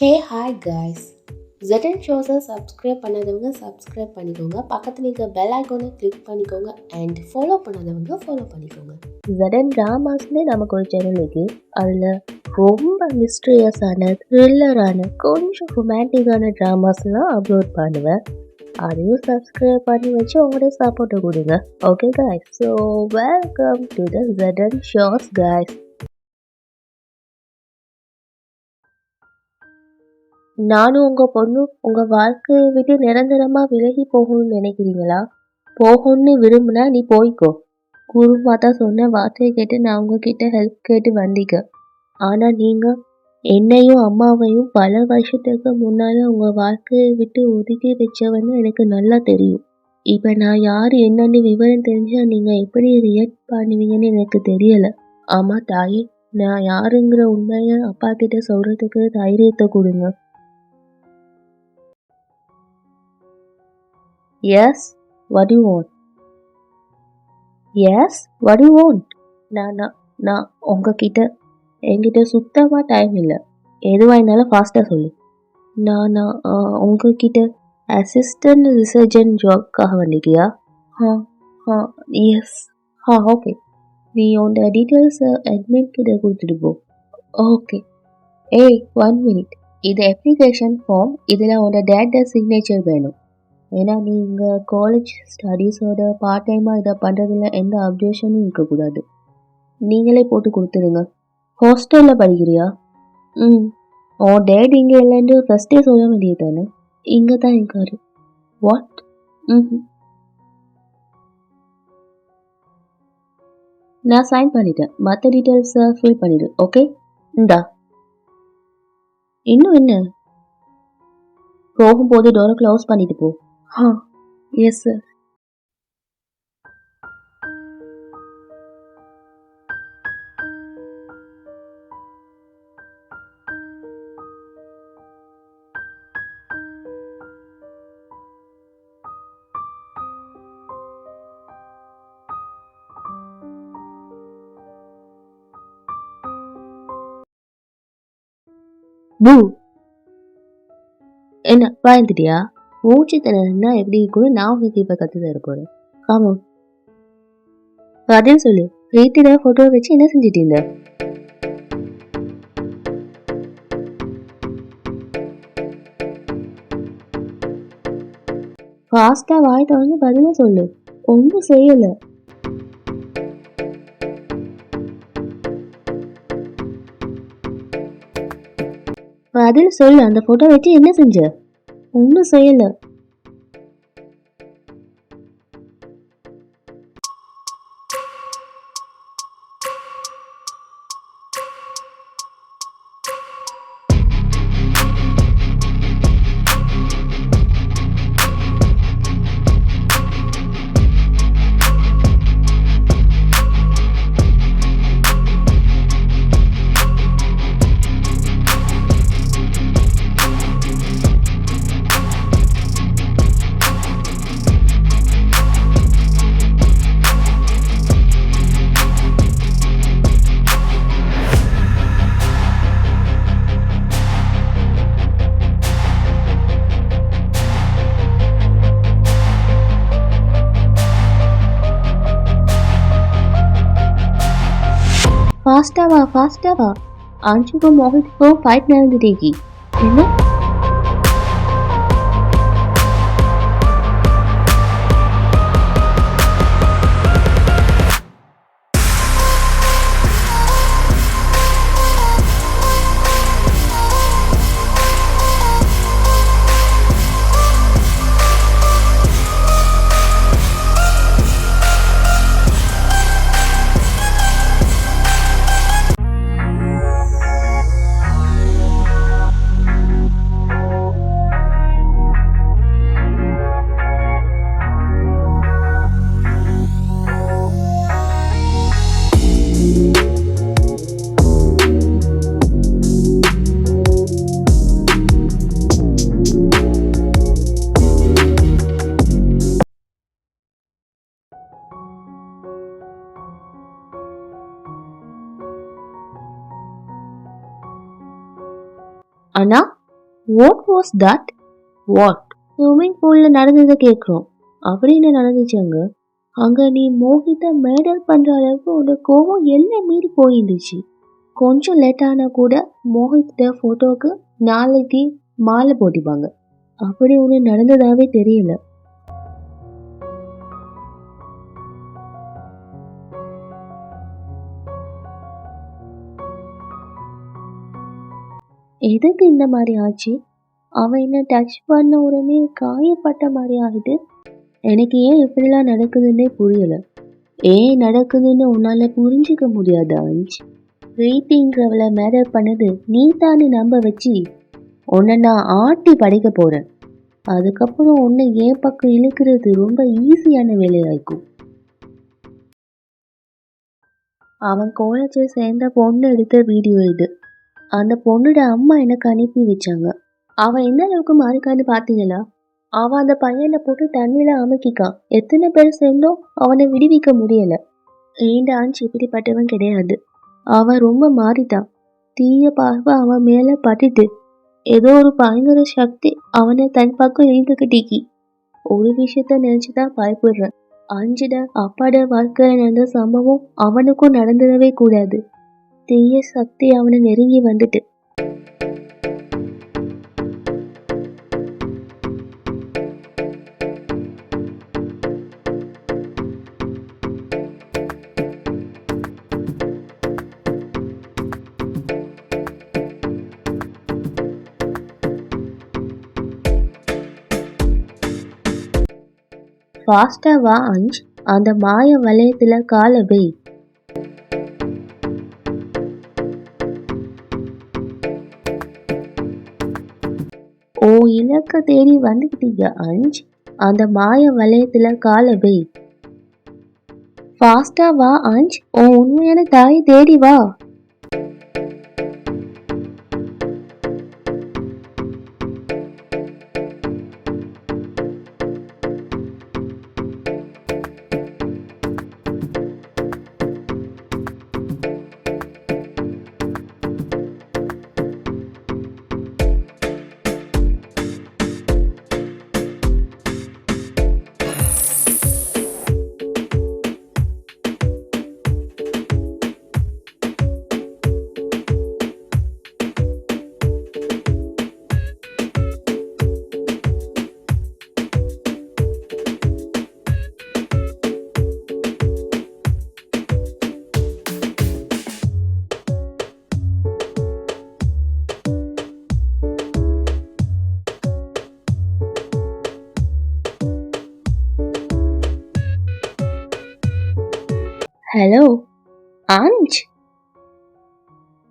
ஹே hi guys. ZN ஷோஸை subscribe பண்ணாதவங்க subscribe பண்ணிக்கோங்க. பக்கத்தில் இருக்க பெல் ஐக்கானை கிளிக் பண்ணிக்கோங்க அண்ட் ஃபாலோ பண்ணாதவங்க ஃபாலோ பண்ணிக்கோங்க. ZN ட்ராமாஸ்னே நமக்கு ஒரு சேனல் இருக்கு. அதில் ரொம்ப மிஸ்ட்ரியஸான த்ரில்லரான கொஞ்சம் ரொமான்டிக்கான ட்ராமாஸ்லாம் அப்லோட் பண்ணுவேன். அதையும் சப்ஸ்கிரைப் பண்ணி வச்சு உங்களுடைய சப்போர்ட்டை கொடுங்க. Okay guys, so welcome to the ZN shows guys. நானும் உங்கள் பொண்ணும் உங்கள் வாழ்க்கையை விட்டு நிரந்தரமாக விலகி போகணும்னு நினைக்கிறீங்களா? போகணும்னு விரும்புனா நீ போய்க்கோ. குரு மாதா சொன்ன வார்த்தையை கேட்டு நான் உங்ககிட்ட ஹெல்ப் கேட்டு வந்தீங்க. ஆனால் நீங்கள் என்னையும் அம்மாவையும் பல வருஷத்துக்கு முன்னால் உங்கள் வாழ்க்கையை விட்டு ஒதுக்கி வச்சவன்னு எனக்கு நல்லா தெரியும். இப்போ நான் யார் என்னன்னு விவரம் தெரிஞ்சால் நீங்கள் எப்படி ரியாக்ட் பண்ணுவீங்கன்னு எனக்கு தெரியலை. ஆமாம் தாயே, நான் யாருங்கிற உண்மையை அப்பா கிட்ட சொல்கிறதுக்கு தைரியத்தை கொடுங்க. Yes, what do you want? Yes, what do you want? நான் நான் நான் உங்ககிட்ட என்கிட்ட சுத்தமாக டைம் இல்லை. எதுவாக இருந்தாலும் ஃபாஸ்ட்டாக சொல்லு. நான் நான் உங்ககிட்ட அசிஸ்டன்ட் ரிசர்ஜன் ஜாப்காக வந்திருக்கியா? ஆ ஆ எஸ். ஓகே, நீ உன்னோட டீட்டெயில்ஸை அட்மின் கிட்ட கொடுத்துட்டு போ. ஓகே. ஏய், 1 மினிட். இது அப்ளிகேஷன் ஃபார்ம். இதில் உன்னோட டேட்டா சிக்னேச்சர் வேணும். ஏன்னா நீங்கள் காலேஜ் ஸ்டடீஸோட பார்ட் டைமாக இதை பண்ணுறதுல எந்த அப்டேஷனும் இருக்கக்கூடாது. நீங்களே போட்டு கொடுத்துருங்க. ஹாஸ்டலில் படிக்கிறியா? ம். உன் டேட் இங்கே இல்லைன்னு ஃபஸ்ட்டே சொல்ல வேண்டியது தானே? இங்கே தான் இருக்காரு. வாட்? ம். நான் சைன் பண்ணிட்டேன். மற்ற டீட்டெயில்ஸை ஃபில் பண்ணிடு. ஓகே, இந்தா. இன்னும் என்ன? போகும்போது டோரை க்ளோஸ் பண்ணிட்டு போ. Yes sir. பூ, என்ன பயந்துட்டியா? மூச்சு திணறா எப்படி இருக்குன்னு நான் உங்களுக்கு இப்போ கற்று தர போகிறேன். ஆமாம், பதில் சொல்லு. ரீத்திட ஃபோட்டோ வச்சு என்ன செஞ்சிட்டீங்க? ஃபாஸ்ட்டாக வாய் தொடர்ந்து பதிலாக சொல்லு. ஒன்றும் செய்யலை. பதில் சொல்லு. அந்த ஃபோட்டோ வச்சு என்ன செஞ்ச? ஒன்றும் செய்யலை. फास्टा वा. आंशु को मोहित को फाइट नहीं देगी, है ना? அண்ணா, what was that? What? Swimming பூல்ல நடந்ததை கேட்குறோம். அப்படி என்ன நடந்துச்சு அங்க? அங்க நீ மோகித்தை மேடல் பண்ற அளவுக்கு உன்னோட கோவம் எல்லாம் மீறி போயிருந்துச்சு. கொஞ்சம் லேட் ஆனா கூட மோகித்த போட்டோக்கு நாளைக்கு மாலை போட்டிப்பாங்க. அப்படி ஒன்று நடந்ததாவே தெரியல. எதுக்கு இந்த மாதிரி ஆச்சு? அவன் என்ன டச் பண்ண உடனே காயப்பட்ட மாதிரி ஆகுது. எனக்கு ஏன் இப்படிலாம் நடக்குதுன்னே புரியல. ஏன் நடக்குதுன்னு உன்னால புரிஞ்சிக்க முடியாது அஞ்ச். பிரீத்திங்கிறவளை மேரேஜ் பண்ணது நீ தானே நம்ப வச்சு உன்னை நான் ஆட்டி படைக்க போறேன். அதுக்கப்புறம் உன்னை ஏன் பக்கம் இழுக்கிறது ரொம்ப ஈஸியான வேலையாயிருக்கும். அவன் காலேஜில் சேர்ந்த பொண்ணு எடுத்த வீடியோ இது. அந்த பொண்ணோட அம்மா எனக்கு அனுப்பி வச்சாங்க. அவன் எந்த அளவுக்கு மாறிக்கான்னு பார்த்தீங்களா? அவன் அந்த பையனை போட்டு தண்ணியில அமுக்கிக்கான். எத்தனை பேர் சேர்ந்தோம் அவனை விடுவிக்க முடியல. ஏண்ட ஆஞ்சி இப்படிப்பட்டவன் கிடையாது. அவன் ரொம்ப மாறிட்டான். தீய பார்வை அவன் மேல பட்டுட்டு ஏதோ ஒரு பயங்கர சக்தி அவனை தன் பக்கம் இழுத்துக்கிட்டிக்கி. ஒரு விஷயத்த நினைச்சுதான் பயப்படுறேன். அஞ்சிட அப்பாட வாழ்க்கையில நடந்த சம்பவம் அவனுக்கும் நடந்துடவே கூடாது. தீய சக்தி அவனை நெருங்கி வந்துட்டு. ஃபாஸ்டா வா அஞ்ச். அந்த மாய வளையத்துல காலை வை. ஓ இலக்க தேடி வந்துக்கிட்டீங்க அஞ்ச். அந்த மாய வளையத்துல காலை வை. ஃபாஸ்டா வா அஞ்ச். ஓ உண்மையான தாயை தேடி வா. ஹலோ அஞ்ச்,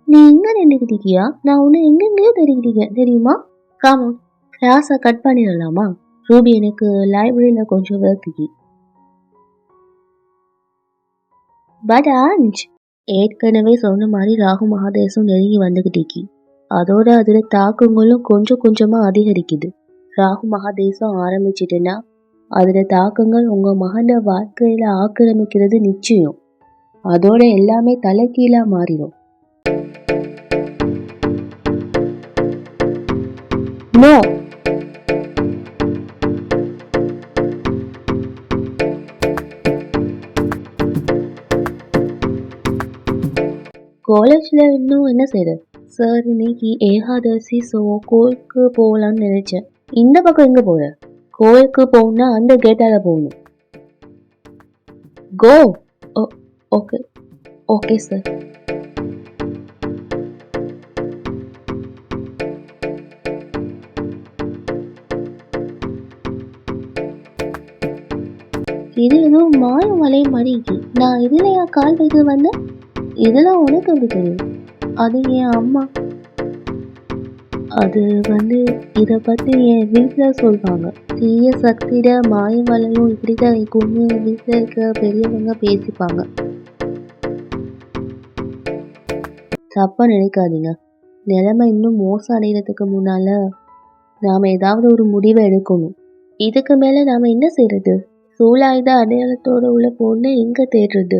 நீ இங்க நின்றுக்கிட்டியா? நான் உன்னை எங்கெங்கேயோ தெரிவிக்கிறேன் தெரியுமா? காமன் கிளாஸை கட் பண்ணிடலாமா? ரூபி எனக்கு லைப்ரரியில கொஞ்சம் ஒர்க்கு. பட் அஞ்ச், ஏற்கனவே சொன்ன மாதிரி ராகு மகாதேசம் நெருங்கி வந்துகிட்டேக்கி. அதோட அதுல தாக்கங்களும் கொஞ்சம் கொஞ்சமா அதிகரிக்குது. ராகு மகாதேசம் ஆரம்பிச்சிட்டுன்னா அதுல தாக்கங்கள் உங்க மகன வாழ்க்கையில ஆக்கிரமிக்கிறது நிச்சயம். அதோட எல்லாமே தலைகீழா மாறிடும். நோ, காலேஜ்ல இன்னும் என்ன செய்யற? சார் இன்னைக்கு ஏகாதசி, ஸோ கோயிலுக்கு போகலான்னு நினைச்சேன். இந்த பக்கம் எங்க போற? கோயிலுக்கு போகணும்னா அந்த கேட்டால போகணும். கோ. Okay okay sir. இது ஏதோ மாய வலை மாதிரி இருக்கு. நான் இதுலயா கால் வைக்க வந்தேன்? இதெல்லாம் உனக்கு எப்படி தெரியும்? அது என் அம்மா. அது இதை பற்றி என் வீட்டில் சொல்லுவாங்க. தீய சக்தியிட மாய வலையும் இப்படிதான் இருக்கும்னு வீட்டில் இருக்க பெரியவங்க பேசிப்பாங்க. தப்பா நினைக்காதீங்க. நிலைமை இன்னும் மோசம் அடைகிறதுக்கு முன்னால நாம ஏதாவது ஒரு முடிவை எடுக்கணும். இதுக்கு மேல நாம என்ன செய்யறது? சூலாயுத அடையாளத்தோட உள்ள பொண்ணை எங்க தேடுறது?